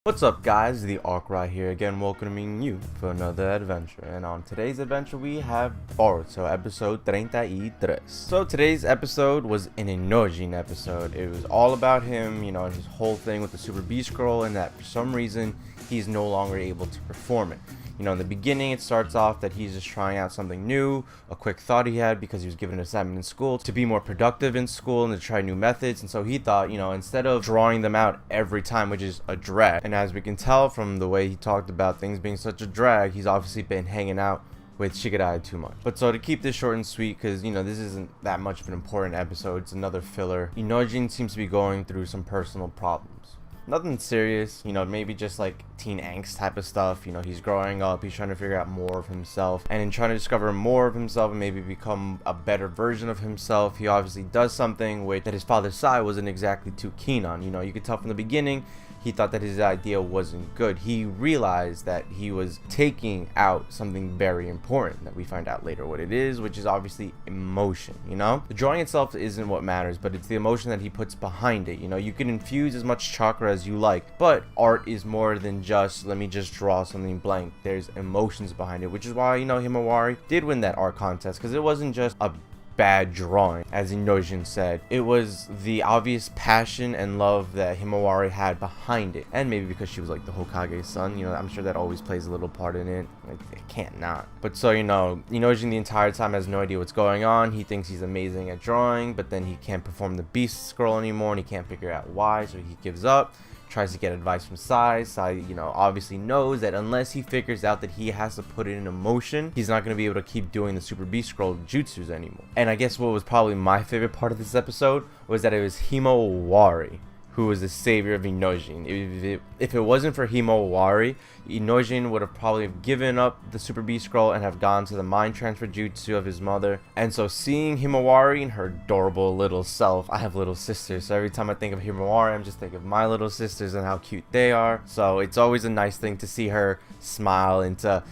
What's up guys, the ArchRy here again, welcoming you for another adventure. And on today's adventure we have Boruto episode 33. So today's episode was an Inojin episode. It was all about him, his whole thing with the Super B scroll, and that for some reason he's no longer able to perform it. In the beginning it starts off that he's just trying out something new, a quick thought he had because he was given an assignment in school to be more productive in school and to try new methods. And so he thought, instead of drawing them out every time, which is a drag, and as we can tell from the way he talked about things being such a drag, he's obviously been hanging out with Shigerai too much. But so to keep this short and sweet, because this isn't that much of an important episode, it's another filler, Inojin seems to be going through some personal problems. Nothing serious, maybe just like teen angst type of stuff. He's growing up, he's trying to figure out more of himself, and in trying to discover more of himself and maybe become a better version of himself, he obviously does something that his father's side wasn't exactly too keen on. You could tell from the beginning he thought that his idea wasn't good. He realized that he was taking out something very important that we find out later what it is, which is obviously emotion. The drawing itself isn't what matters, but it's the emotion that he puts behind it. You can infuse as much chakra as you like, but art is more than just let me just draw something blank. There's emotions behind it, which is why Himawari did win that art contest, because it wasn't just a bad drawing, as Inojin said. It was the obvious passion and love that Himawari had behind it, and maybe because she was like the Hokage's son, I'm sure that always plays a little part in it. It can't not. But so Inojin the entire time has no idea what's going on. He thinks he's amazing at drawing, but then he can't perform the beast scroll anymore, and he can't figure out why, so he gives up. Tries to get advice from Sai. Sai, obviously knows that unless he figures out that he has to put it in emotion, he's not going to be able to keep doing the Super B scroll jutsus anymore. And I guess what was probably my favorite part of this episode was that it was Himawari who was the savior of Inojin. If it wasn't for Himawari, Inojin would have probably given up the Super B scroll and have gone to the mind transfer jutsu of his mother. And so seeing Himawari and her adorable little self, I have little sisters, so every time I think of Himawari, I'm just thinking of my little sisters and how cute they are. So it's always a nice thing to see her smile and to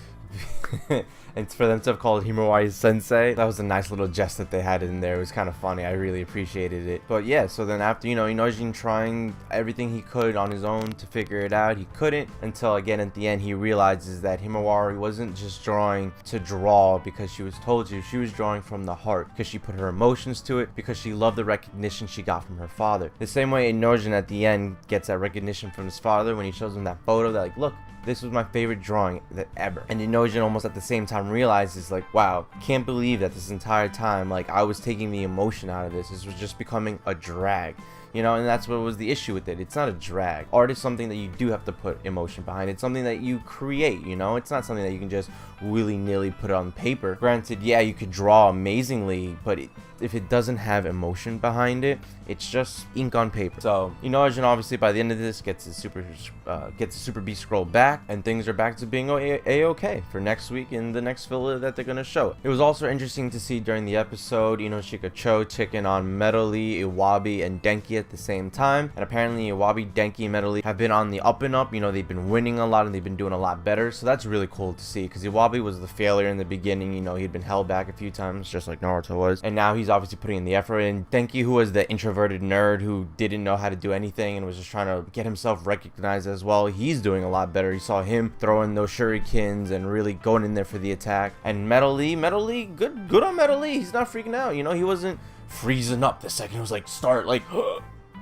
and for them to have called Himawari sensei. That was a nice little jest that they had in there. It was kind of funny. I really appreciated it. But yeah, so then after Inojin trying everything he could on his own to figure it out, he couldn't, until again at the end he realizes that Himawari wasn't just drawing to draw because she was told to. She was drawing from the heart because she put her emotions to it, because she loved the recognition she got from her father. The same way Inojin at the end gets that recognition from his father when he shows him that photo that, like, look, this was my favorite drawing ever. And Inojin almost at the same time realizes, like, wow, can't believe that this entire time, like, I was taking the emotion out of this. This was just becoming a drag. And that's what was the issue with it. It's not a drag. Art is something that you do have to put emotion behind. It's something that you create, It's not something that you can just willy-nilly put on paper. Granted, yeah, you could draw amazingly, but if it doesn't have emotion behind it, it's just ink on paper. So Inojin obviously by the end of this gets the Super B scroll back, and things are back to being a-okay for next week in the next filler that they're gonna show. It was also interesting to see during the episode Shikacho taking on Metally, Iwabi, and Denki at the same time. And apparently Iwabi, Denki, and Metally have been on the up and up. They've been winning a lot and they've been doing a lot better, so that's really cool to see, because Iwabi was the failure in the beginning. He'd been held back a few times just like Naruto was, and now he's obviously putting in the effort. And Denki, who was the introverted nerd who didn't know how to do anything and was just trying to get himself recognized as well, he's doing a lot better. You saw him throwing those shurikens and really going in there for the attack. And Metally, good on Metally. He's not freaking out. He wasn't freezing up the second it was like start, like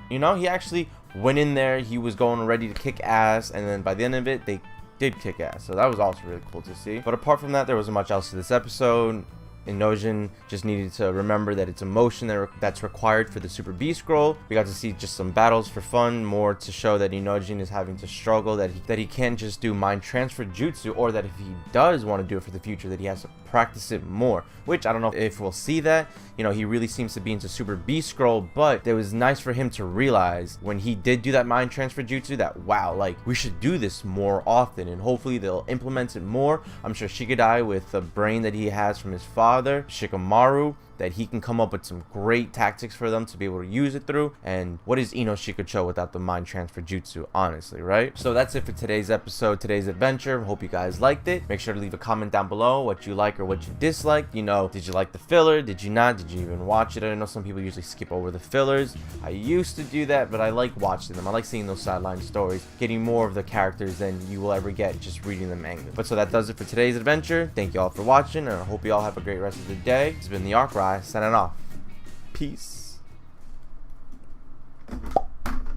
he actually went in there. He was going ready to kick ass, and then by the end of it they did kick ass, so that was also really cool to see. But apart from that, there wasn't much else to this episode. Inojin just needed to remember that it's emotion that's required for the Super B scroll. We got to see just some battles for fun, more to show that Inojin is having to struggle, that he can't just do mind transfer jutsu, or that if he does want to do it for the future, that he has to practice it more, which I don't know if we'll see that. He really seems to be into Super B scroll, but it was nice for him to realize when he did do that mind transfer jutsu that, wow, like, we should do this more often, and hopefully they'll implement it more. I'm sure Shigerai, with the brain that he has from his father, Shikamaru, that he can come up with some great tactics for them to be able to use it through. And what is Ino Shikucho without the mind transfer jutsu, honestly, right? So that's it for today's episode, today's adventure. Hope you guys liked it. Make sure to leave a comment down below what you like or what you dislike. You know, did you like the filler? Did you not? Did you even watch it? I know some people usually skip over the fillers. I used to do that, but I like watching them. I like seeing those sideline stories, getting more of the characters than you will ever get just reading the manga. But so that does it for today's adventure. Thank you all for watching, and I hope you all have a great rest of the day. It's been the ArchRy signing off. Peace.